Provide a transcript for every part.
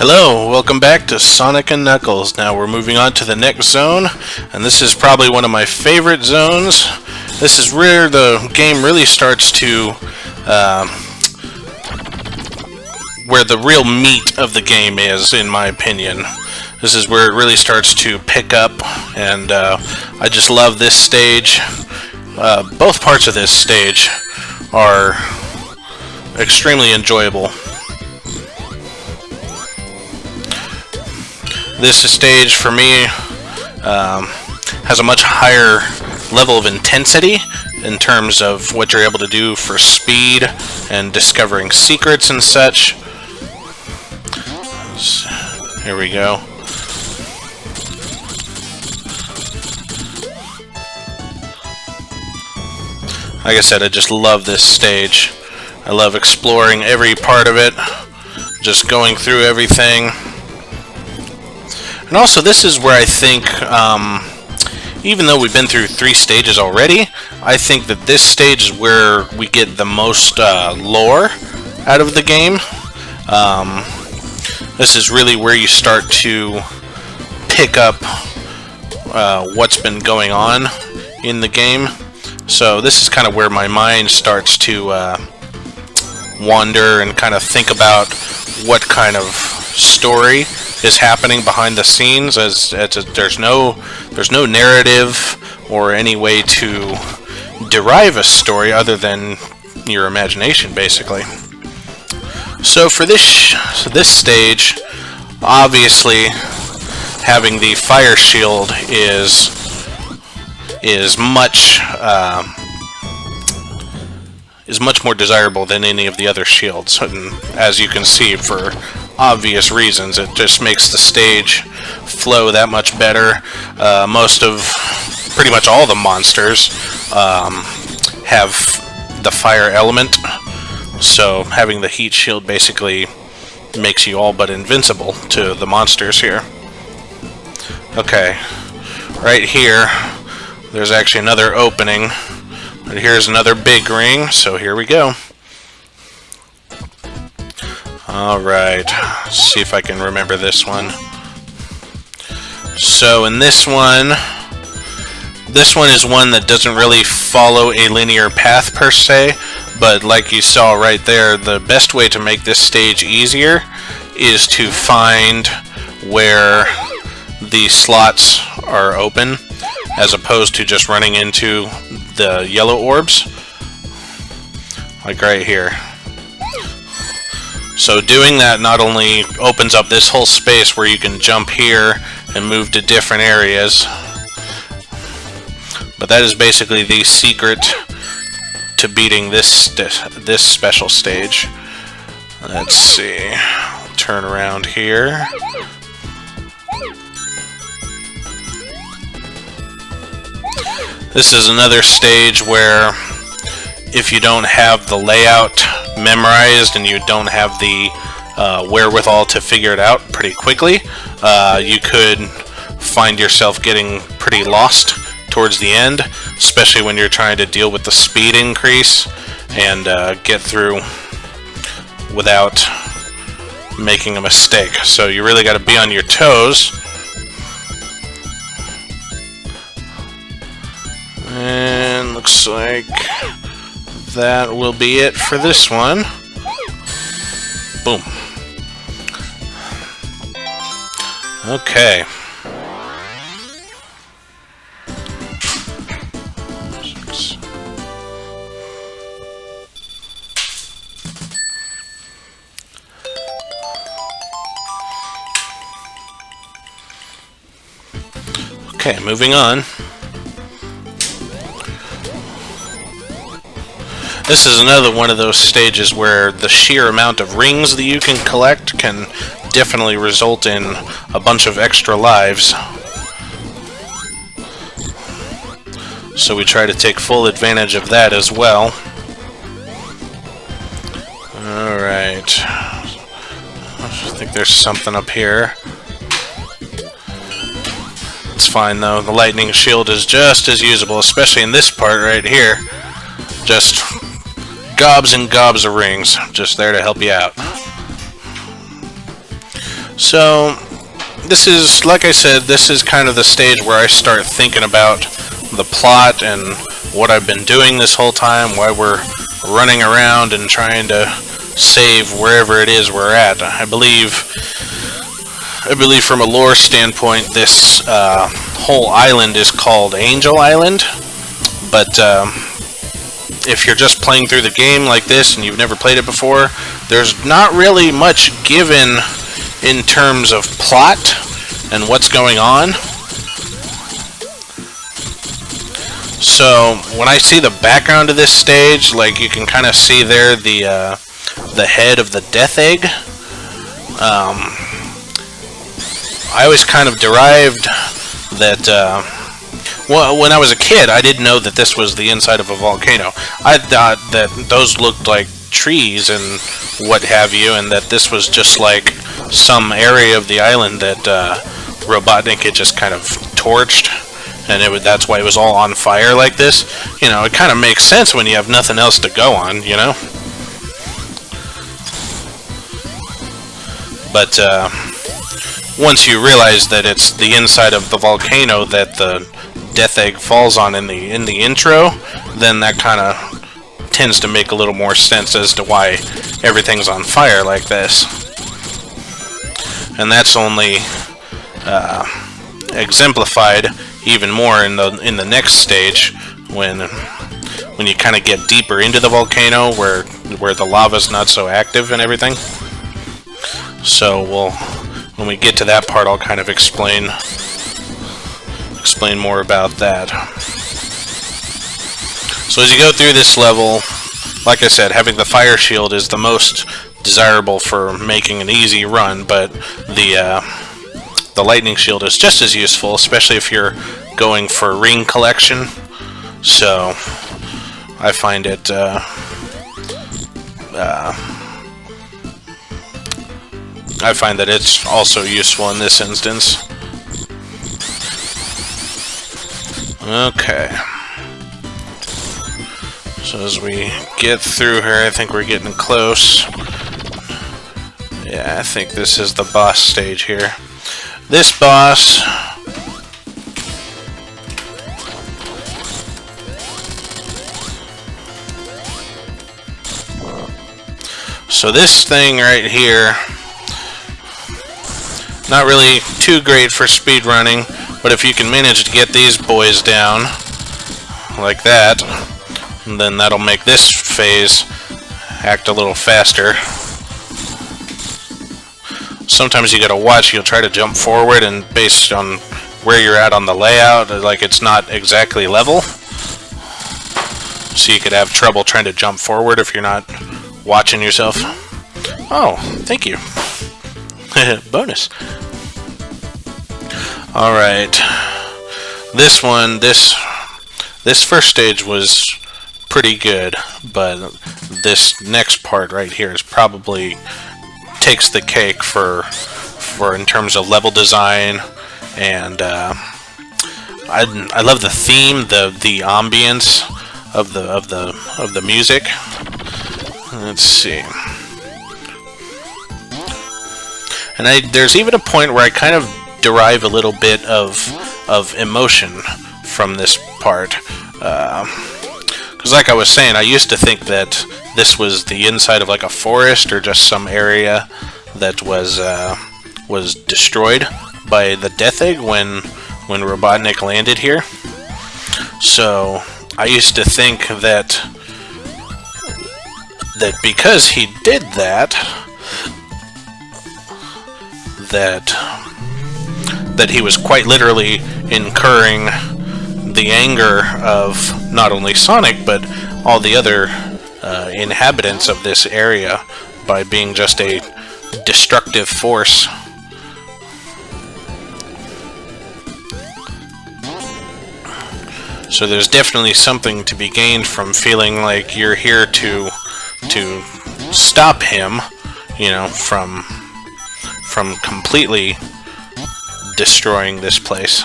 Hello, welcome back to Sonic and Knuckles. Now we're moving on to the next zone, and this is probably one of my favorite zones. This is where the game really starts to, where the real meat of the game is, in my opinion. This is where it really starts to pick up, and I just love this stage. Both parts of this stage are extremely enjoyable. This stage, for me, has a much higher level of intensity in terms of what you're able to do for speed and discovering secrets and such. Here we go. Like I said, I just love this stage. I love exploring every part of it, just going through everything. And also, this is where I think, even though we've been through 3 stages already, I think that this stage is where we get the most lore out of the game. This is really where you start to pick up what's been going on in the game. So this is kind of where my mind starts to wander and kind of think about what kind of story is happening behind the scenes, as there's no narrative or any way to derive a story other than your imagination, basically. So for this stage, obviously having the fire shield is much more desirable than any of the other shields, and as you can see, for obvious reasons, it just makes the stage flow that much better. Pretty much all the monsters have the fire element, so having the heat shield basically makes you all but invincible to the monsters here. Okay, right here there's actually another opening, but here's another big ring, so here we go. Alright, let's see if I can remember this one. So in this one is one that doesn't really follow a linear path per se, but like you saw right there, the best way to make this stage easier is to find where the slots are open, as opposed to just running into the yellow orbs, like right here. So doing that not only opens up this whole space where you can jump here and move to different areas, but that is basically the secret to beating this special stage. Let's see. Turn around here. This is another stage where if you don't have the layout memorized and you don't have the wherewithal to figure it out pretty quickly, you could find yourself getting pretty lost towards the end, especially when you're trying to deal with the speed increase and get through without making a mistake. So you really got to be on your toes. And looks like that will be it for this one. Boom. Okay. Okay, moving on. This is another one of those stages where the sheer amount of rings that you can collect can definitely result in a bunch of extra lives. So we try to take full advantage of that as well. Alright. I think there's something up here. It's fine though, the lightning shield is just as usable, especially in this part right here. Just gobs and gobs of rings, just there to help you out. So, this is, like I said, this is kind of the stage where I start thinking about the plot and what I've been doing this whole time, why we're running around and trying to save wherever it is we're at. I believe from a lore standpoint, this whole island is called Angel Island, but if you're just playing through the game like this and you've never played it before, there's not really much given in terms of plot and what's going on. So when I see the background of this stage, like you can kind of see there the head of the Death Egg. I always kind of derived that, well, when I was a kid, I didn't know that this was the inside of a volcano. I thought that those looked like trees and what have you, and that this was just like some area of the island that Robotnik had just kind of torched, and that's why it was all on fire like this. You know, it kind of makes sense when you have nothing else to go on, you know? But once you realize that it's the inside of the volcano that the Death Egg falls on in the intro, then that kind of tends to make a little more sense as to why everything's on fire like this. And that's only exemplified even more in the next stage when you kind of get deeper into the volcano where the lava's not so active and everything. So when we get to that part, I'll kind of explain more about that. So as you go through this level, like I said, having the fire shield is the most desirable for making an easy run, but the lightning shield is just as useful, especially if you're going for ring collection. So I find it I find that it's also useful in this instance. Okay. So as we get through here, I think we're getting close. Yeah, I think this is the boss stage here. This boss... So this thing right here, not really too great for speed running, but if you can manage to get these boys down like that, then that'll make this phase act a little faster. Sometimes you gotta watch, you'll try to jump forward, and based on where you're at on the layout, like it's not exactly level. So you could have trouble trying to jump forward if you're not watching yourself. Oh, thank you. Bonus. Alright. This one, this first stage was pretty good, but this next part right here is probably takes the cake for in terms of level design, and I love the theme, the ambience of the music. Let's see. And there's even a point where I kind of derive a little bit of emotion from this part. Because like I was saying, I used to think that this was the inside of like a forest or just some area that was destroyed by the Death Egg when Robotnik landed here. So I used to think that because he did that he was quite literally incurring the anger of not only Sonic but all the other inhabitants of this area by being just a destructive force. So there's definitely something to be gained from feeling like you're here to stop him, you know, from completely destroying this place.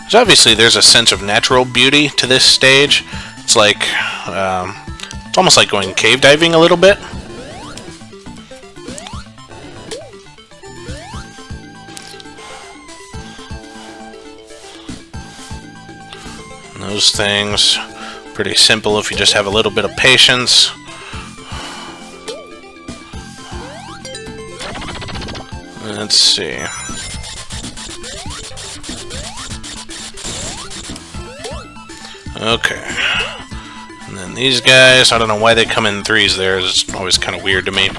So obviously there's a sense of natural beauty to this stage. It's like it's almost like going cave diving a little bit. those things, pretty simple if you just have a little bit of patience. Let's see. Okay. And then these guys, I don't know why they come in threes there. It's always kind of weird to me.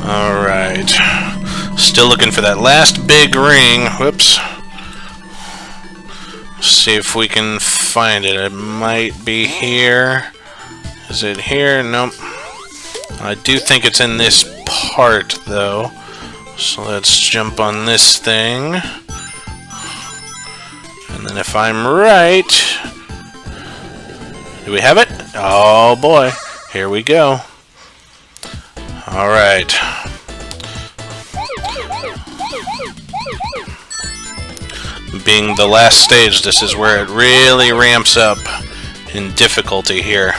Alright. Still looking for that last big ring. Whoops. See if we can find it. It might be here. Is it here? Nope. I do think it's in this part, though. So let's jump on this thing. And then if I'm right... Do we have it? Oh boy. Here we go. Alright. Being the last stage, this is where it really ramps up in difficulty here.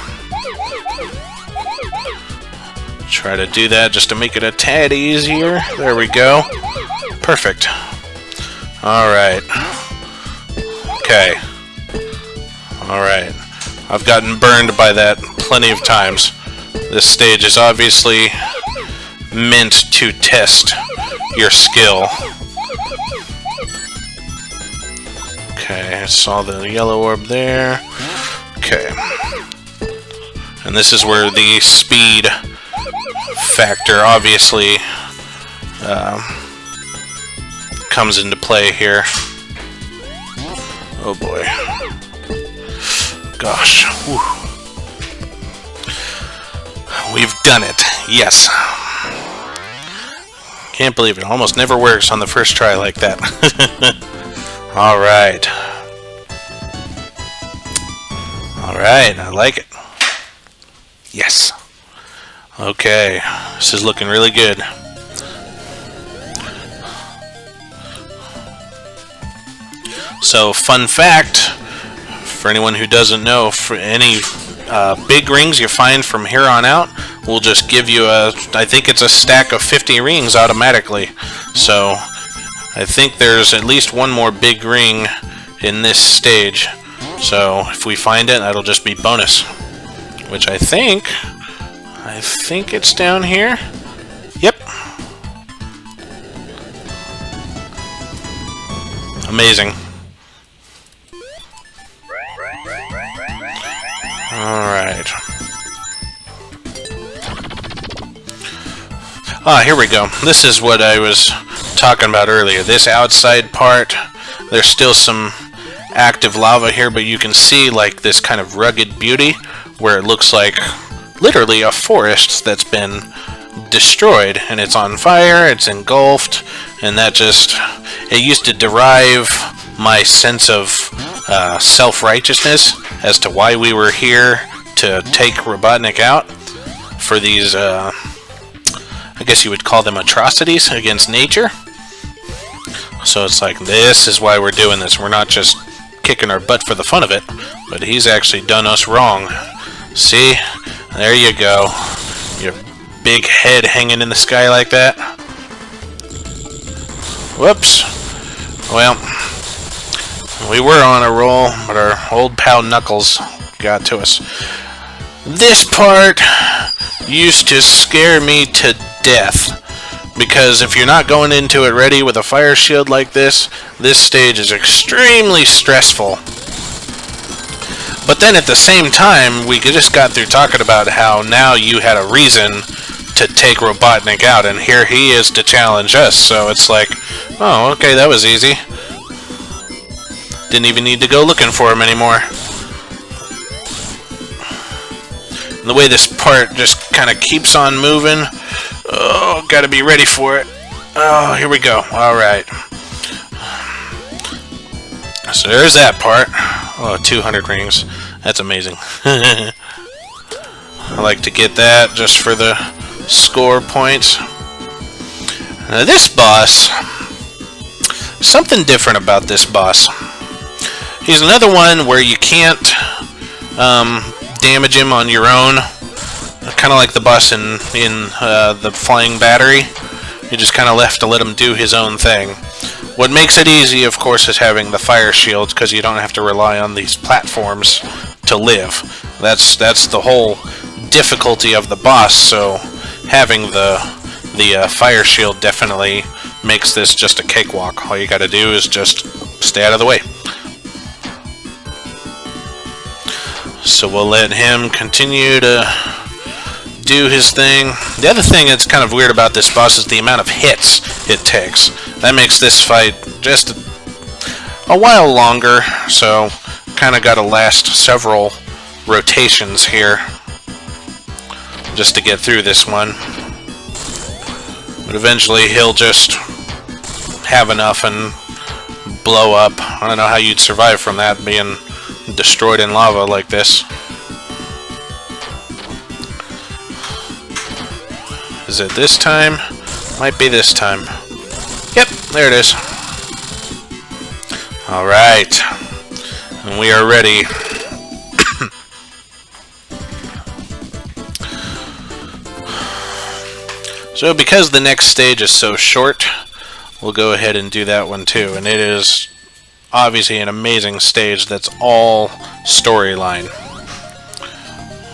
Try to do that just to make it a tad easier. There we go. Perfect. Alright. Okay. Alright. I've gotten burned by that plenty of times. This stage is obviously meant to test your skill. Okay, I saw the yellow orb there. Okay. And this is where the speed factor obviously comes into play here. Oh boy. Gosh. Whew. We've done it. Yes. Can't believe it. Almost never works on the first try like that. Alright. Alright, I like it. Yes. Okay. This is looking really good. So, fun fact, for anyone who doesn't know, for any big rings you find from here on out, we'll just give you I think it's a stack of 50 rings automatically. So, I think there's at least one more big ring in this stage. So, if we find it, that'll just be bonus. Which I think it's down here. Yep. Amazing. Alright. Ah, here we go. This is what I was talking about earlier. This outside part, there's still some active lava here, but you can see like this kind of rugged beauty where it looks like literally a forest that's been destroyed, and it's on fire, it's engulfed, and that just, it used to derive my sense of self-righteousness as to why we were here to take Robotnik out for these, I guess you would call them atrocities against nature. So it's like, this is why we're doing this. We're not just kicking our butt for the fun of it, but he's actually done us wrong. See? There you go. Your big head hanging in the sky like that. Whoops. Well, we were on a roll, but our old pal Knuckles got to us. This part used to scare me to death, because if you're not going into it ready with a fire shield like this stage is extremely stressful. But then at the same time, we just got through talking about how now you had a reason to take Robotnik out, and here he is to challenge us, so it's like, oh, okay, that was easy. Didn't even need to go looking for him anymore. And the way this part just kind of keeps on moving, oh, gotta be ready for it. Oh, here we go. Alright. So there's that part. Oh, 200 rings. That's amazing. I like to get that just for the score points. Now this boss, something different about this boss. He's another one where you can't damage him on your own. Kind of like the boss in the Flying Battery. You just kind of left to let him do his own thing. What makes it easy, of course, is having the fire shields, because you don't have to rely on these platforms to live. That's the whole difficulty of the boss, so having the fire shield definitely makes this just a cakewalk. All you gotta do is just stay out of the way. So we'll let him continue to do his thing. The other thing that's kind of weird about this boss is the amount of hits it takes. That makes this fight just a while longer, so kind of got to last several rotations here just to get through this one. But eventually he'll just have enough and blow up. I don't know how you'd survive from that, being destroyed in lava like this. Is it this time? Might be this time. Yep, there it is. Alright. And we are ready. So because the next stage is so short, we'll go ahead and do that one too. And it is obviously an amazing stage that's all storyline.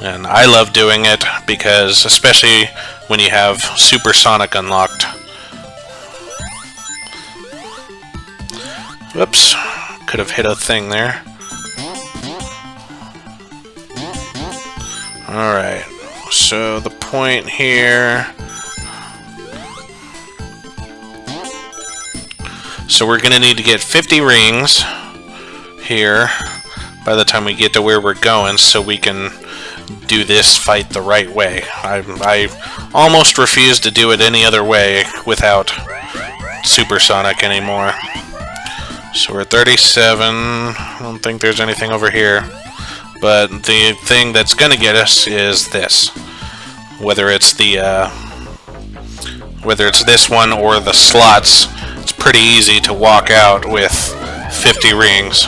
And I love doing it because, especially when you have Supersonic unlocked. Whoops. Could have hit a thing there. Alright. So the point here... So we're going to need to get 50 rings here by the time we get to where we're going, so we can do this fight the right way. I almost refuse to do it any other way without Supersonic anymore. So we're at 37. I don't think there's anything over here. But the thing that's going to get us is this. Whether it's this one or the slots, it's pretty easy to walk out with 50 rings.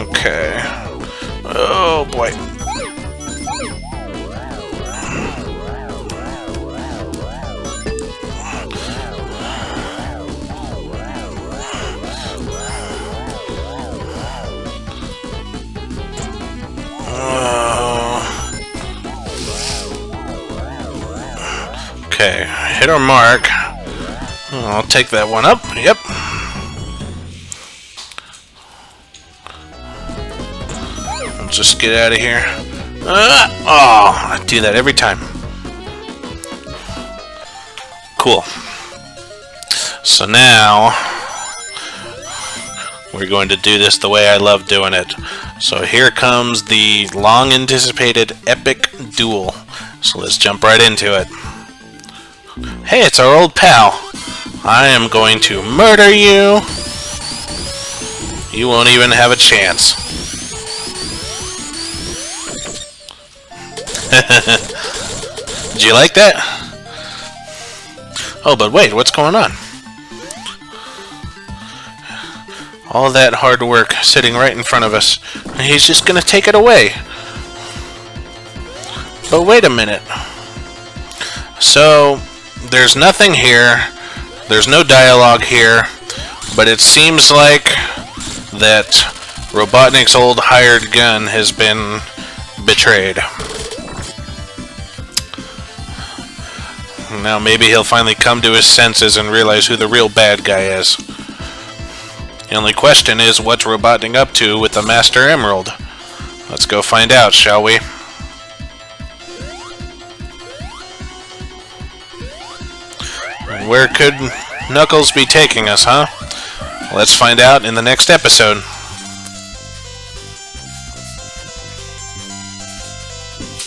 Okay. Oh boy. Okay, hit our mark. I'll take that one up. Yep. I'll just get out of here. Oh, I do that every time. Cool. So now we're going to do this the way I love doing it. So here comes the long-anticipated epic duel. So let's jump right into it. Hey, it's our old pal. I am going to murder you. You won't even have a chance. Did you like that? Oh, but wait, what's going on? All that hard work sitting right in front of us, and he's just gonna take it away. But wait a minute. So, there's nothing here, there's no dialogue here, but it seems like that Robotnik's old hired gun has been betrayed. Now maybe he'll finally come to his senses and realize who the real bad guy is. The only question is, what's Robotnik up to with the Master Emerald? Let's go find out, shall we? Where could Knuckles be taking us, huh? Let's find out in the next episode.